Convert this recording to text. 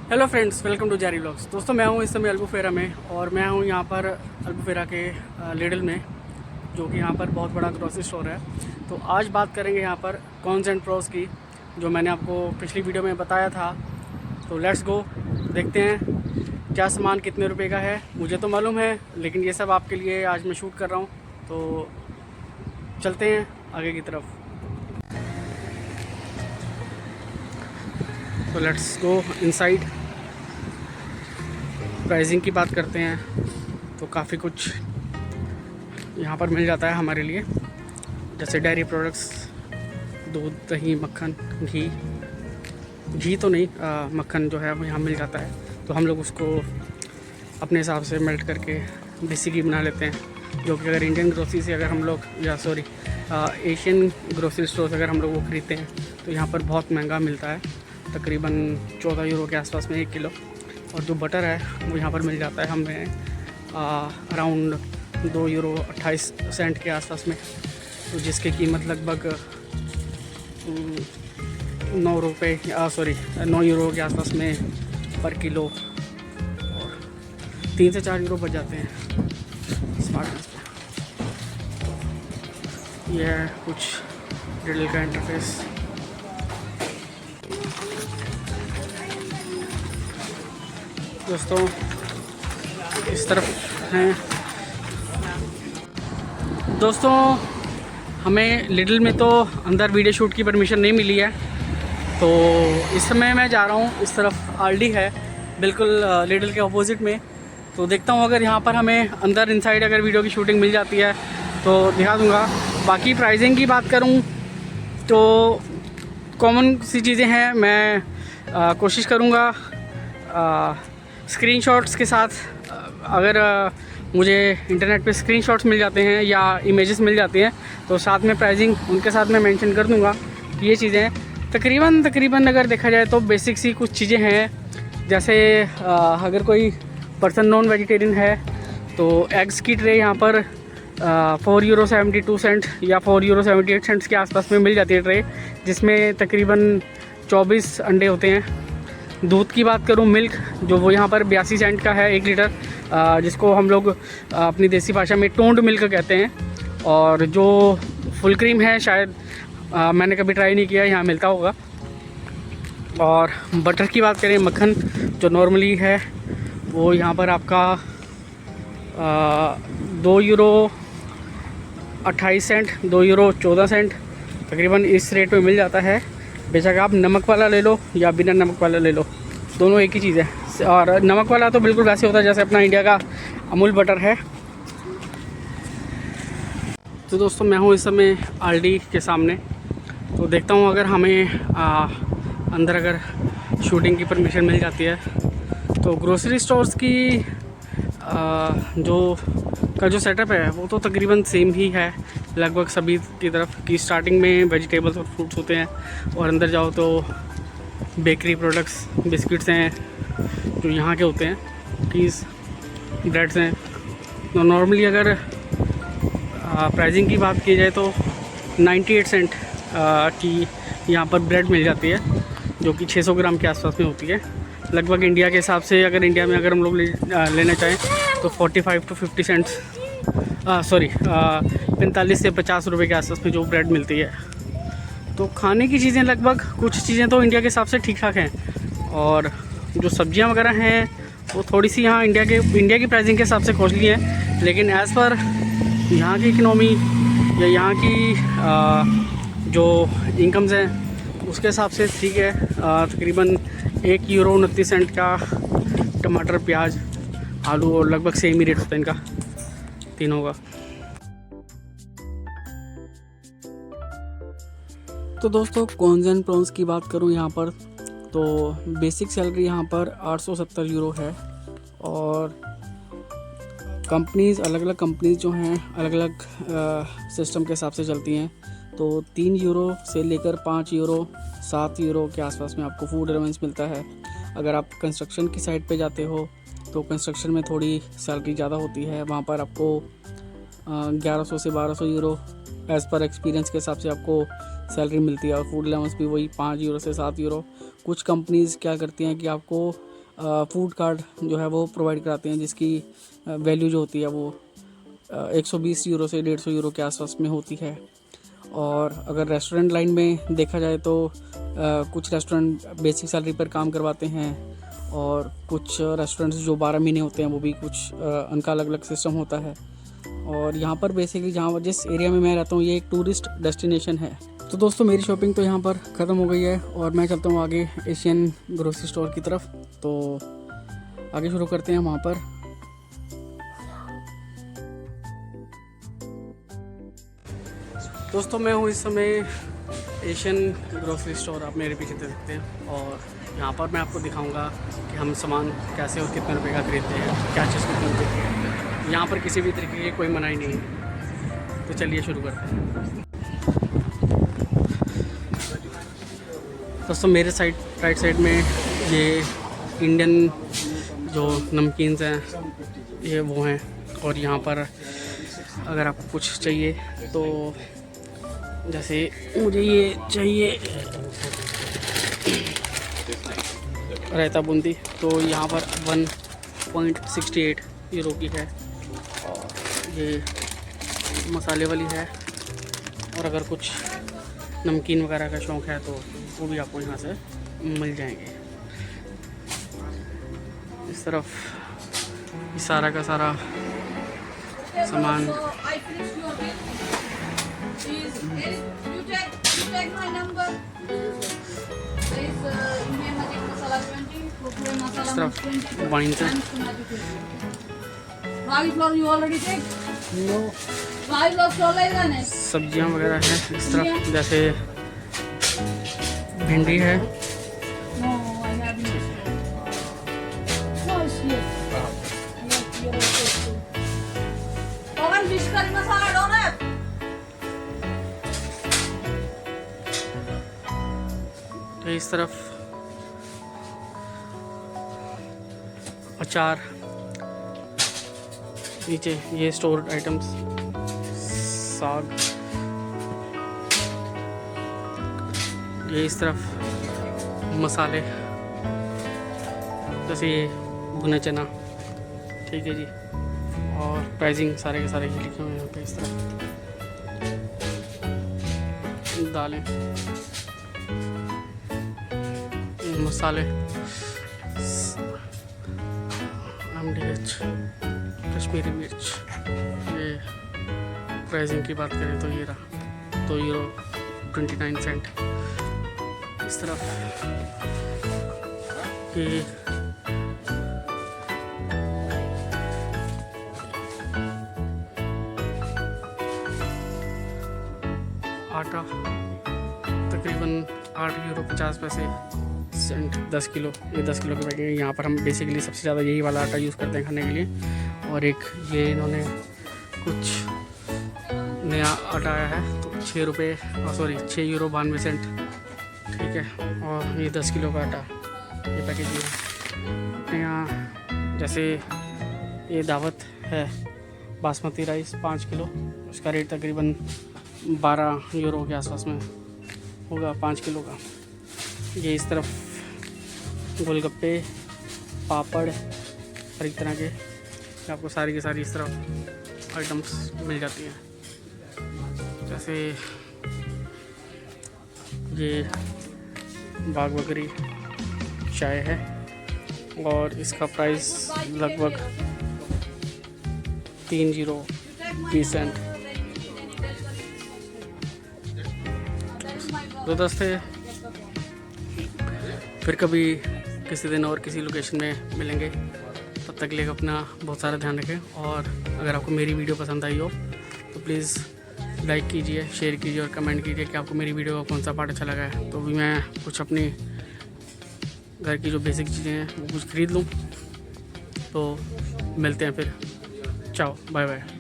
Hello friends, welcome to जारी vlogs. दोस्तों, मैं हूं इस समय अल्बुफेरा में और मैं हूं यहां पर अल्बुफेरा के लिडल में, जो कि यहां पर बहुत बड़ा ग्रोसरी स्टोर है। तो आज बात करेंगे यहां पर कॉन्स एंड प्रोस की, जो मैंने आपको पिछली वीडियो में बताया था। तो लेट्स गो, देखते हैं क्या सामान कितने रुपए का है। मुझे तो मालूम है, लेकिन ये सब आपके लिए आज मैं शूट कर रहा हूँ। तो चलते हैं आगे की तरफ। तो लेट्स गो इनसाइड। प्राइसिंग की बात करते हैं तो काफ़ी कुछ यहाँ पर मिल जाता है हमारे लिए, जैसे डेयरी प्रोडक्ट्स, दूध, दही, मक्खन, घी। घी तो नहीं, मक्खन जो है वो यहाँ मिल जाता है। तो हम लोग उसको अपने हिसाब से मेल्ट करके देसी घी बना लेते हैं, जो कि अगर इंडियन ग्रोसरी से अगर हम लोग एशियन ग्रोसरी स्टोर से अगर हम लोग वो खरीदते हैं तो यहाँ पर बहुत महंगा मिलता है, तकरीबन 14 यूरो के आसपास में 1 किलो। और जो बटर है वो यहाँ पर मिल जाता है हमें अराउंड 2 यूरो 28 सेंट के आसपास में, तो जिसकी कीमत लगभग 9 यूरो के आसपास में पर किलो, और 3 से 4 यूरो बच जाते हैं स्मार्टनेस पे। यह है कुछ डिटेल का इंटरफेस। दोस्तों, इस तरफ हैं दोस्तों, हमें लिडल में तो अंदर वीडियो शूट की परमिशन नहीं मिली है, तो इस समय मैं जा रहा हूँ इस तरफ। आरडी है बिल्कुल लिडल के ऑपोजिट में। तो देखता हूँ अगर यहाँ पर हमें अंदर इनसाइड अगर वीडियो की शूटिंग मिल जाती है तो दिखा दूँगा। बाकी प्राइसिंग की बात करूँ तो कॉमन सी चीज़ें हैं, मैं कोशिश करूँगा स्क्रीनशॉट्स के साथ, अगर मुझे इंटरनेट पे स्क्रीनशॉट्स मिल जाते हैं या इमेजेस मिल जाती हैं तो साथ में प्राइसिंग उनके साथ मैं मेंशन कर दूंगा कि ये चीज़ें तकरीबन अगर देखा जाए तो बेसिक सी कुछ चीज़ें हैं। जैसे अगर कोई पर्सन नॉन वेजिटेरियन है तो एग्स की ट्रे यहाँ पर 4 यूरो 72 सेंट या 4 यूरो 78 सेंट्स के आसपास में मिल जाती है ट्रे, जिसमें तकरीबन 24 अंडे होते हैं। दूध की बात करूं, मिल्क जो वो यहाँ पर 82 सेंट का है 1 लीटर, जिसको हम लोग अपनी देसी भाषा में टोंड मिल्क कहते हैं। और जो फुल क्रीम है शायद मैंने कभी ट्राई नहीं किया, यहाँ मिलता होगा। और बटर की बात करें, मक्खन जो नॉर्मली है वो यहाँ पर आपका 2 यूरो 28 सेंट, 2 यूरो 14 सेंट तकरीबन इस रेट में मिल जाता है। बेशक आप नमक वाला ले लो या बिना नमक वाला ले लो, दोनों एक ही चीज़ है। और नमक वाला तो बिल्कुल वैसे होता है जैसे अपना इंडिया का अमूल बटर है। तो दोस्तों, मैं हूँ इस समय आरडी के सामने। तो देखता हूँ अगर हमें अंदर अगर शूटिंग की परमिशन मिल जाती है तो ग्रोसरी स्टोर्स की जो सेटअप है वो तो तकरीबन सेम ही है लगभग सभी की तरफ की। स्टार्टिंग में वेजिटेबल्स और फ्रूट्स होते हैं और अंदर जाओ तो बेकरी प्रोडक्ट्स, बिस्किट्स हैं जो यहाँ के होते हैं, कुकीज़, ब्रेड्स हैं। तो नॉर्मली अगर प्राइसिंग की बात की जाए तो 98 सेंट की यहाँ पर ब्रेड मिल जाती है, जो कि 600 ग्राम के आसपास में होती है। लगभग इंडिया के हिसाब से अगर इंडिया में अगर हम लोग लेना चाहें तो 45 to 50 सेंट्स 45 से 50 रुपये के आसपास में जो ब्रेड मिलती है। तो खाने की चीज़ें लगभग कुछ चीज़ें तो इंडिया के हिसाब से ठीक ठाक हैं, और जो सब्जियां वगैरह हैं वो थोड़ी सी यहाँ इंडिया की प्राइसिंग के हिसाब से कॉस्टली है, लेकिन एज़ पर यहाँ की इकनॉमी या यहाँ की जो इनकम्स हैं उसके हिसाब से ठीक है। तकरीबन 1 यूरो 29 सेंट का टमाटर, प्याज, आलू, और लगभग सेम ही रेट होता है इनका तीनों का। तो दोस्तों, कॉन्स एंड प्रॉन्स की बात करूँ यहाँ पर तो बेसिक सैलरी यहाँ पर 870 यूरो है, और कंपनीज़ अलग अलग कंपनीज़ जो हैं अलग अलग सिस्टम के हिसाब से चलती हैं। तो 3 यूरो से लेकर 5 यूरो 7 यूरो के आसपास में आपको फूड अलाउंस मिलता है। अगर आप कंस्ट्रक्शन की साइड पे जाते हो तो कंस्ट्रक्शन में थोड़ी सैलरी ज़्यादा होती है, वहाँ पर आपको 1100 से 1200 यूरो एज़ पर एक्सपीरियंस के हिसाब से आपको सैलरी मिलती है। और फूड अलाउंस भी वही 5 यूरो से 7 यूरो। कुछ कंपनीज़ क्या करती हैं कि आपको फूड कार्ड जो है वो प्रोवाइड कराते हैं, जिसकी वैल्यू जो होती है वो 120 यूरो से 150 यूरो के आसपास में होती है। और अगर रेस्टोरेंट लाइन में देखा जाए तो कुछ रेस्टोरेंट बेसिक सैलरी पर काम करवाते हैं, और कुछ रेस्टोरेंट्स जो 12 महीने होते हैं वो भी कुछ उनका अलग अलग सिस्टम होता है। और यहाँ पर बेसिकली जहाँ जिस एरिया में मैं रहता हूँ ये एक टूरिस्ट डेस्टिनेशन है। तो दोस्तों मेरी शॉपिंग तो यहाँ पर ख़त्म हो गई है और मैं चलता हूँ आगे एशियन ग्रोसरी स्टोर की तरफ। तो आगे शुरू करते हैं वहाँ पर। दोस्तों मैं हूँ इस समय एशियन ग्रोसरी स्टोर, आप मेरे पीछे देख सकते हैं, और यहाँ पर मैं आपको दिखाऊंगा कि हम सामान कैसे और कितने रुपए का खरीदते हैं, क्या चीज़ कितने रुपए की है। यहाँ पर किसी भी तरीके की कोई मनाही नहीं है। तो चलिए शुरू करते हैं। दोस्तों मेरे राइट साइड में ये इंडियन जो नमकीन्स हैं ये वो हैं, और यहाँ पर अगर आपको कुछ चाहिए तो जैसे मुझे ये चाहिए रायता बूंदी, तो यहाँ पर 1.68 यूरो की है, और ये मसाले वाली है। और अगर कुछ नमकीन वगैरह का शौक़ है तो वो भी आपको यहाँ से मिल जाएंगे। इस तरफ ये सारा का सारा सामान इस तरफ वाइन से सब्जियां वगैरह हैं। इस तरफ जैसे भिंडी है, तो इस तरफ अचार, नीचे ये स्टोर्ड आइटम्स, साग, ये इस तरफ मसाले जैसे ये भुना चना, ठीक है जी। और प्राइसिंग सारे के सारे लिखे हुए हैं यहाँ पे। इस तरफ दालें, मसाले, MDH, कश्मीरी मिर्च। ये प्राइसिंग की बात करें तो ये रहा 2 यूरो 29 सेंट। इस तरफ ये आटा तकरीबन 8 यूरो 50 पैसे सेंट 10 किलो। ये 10 किलो के पैकेट है। यहाँ पर हम बेसिकली सबसे ज़्यादा यही वाला आटा यूज़ करते हैं खाने के लिए। और एक ये इन्होंने कुछ नया आटा आया है, तो 6 यूरो 92 सेंट, ठीक है। और ये 10 किलो का आटा ये पैकेज है। यहाँ जैसे ये दावत है बासमती राइस 5 किलो, उसका रेट तकरीबन 12 यूरो के आसपास में होगा 5 किलो का। ये इस तरफ गोलगप्पे, पापड़, हर एक तरह के आपको सारी की सारी इस तरफ आइटम्स मिल जाती हैं। जैसे ये बाग बकरी चाय है, और इसका प्राइस लगभग 3 यूरो 20 सेंट। तो दोस्तों फिर कभी किसी दिन और किसी लोकेशन में मिलेंगे। तब तक के लिए अपना बहुत सारा ध्यान रखें। और अगर आपको मेरी वीडियो पसंद आई हो तो प्लीज़ लाइक कीजिए, शेयर कीजिए और कमेंट कीजिए कि आपको मेरी वीडियो का कौन सा पार्ट अच्छा लगा है। तो भी मैं कुछ अपनी घर की जो बेसिक चीज़ें हैं वो कुछ ख़रीद लूँ। तो मिलते हैं फिर, चाओ, बाय बाय।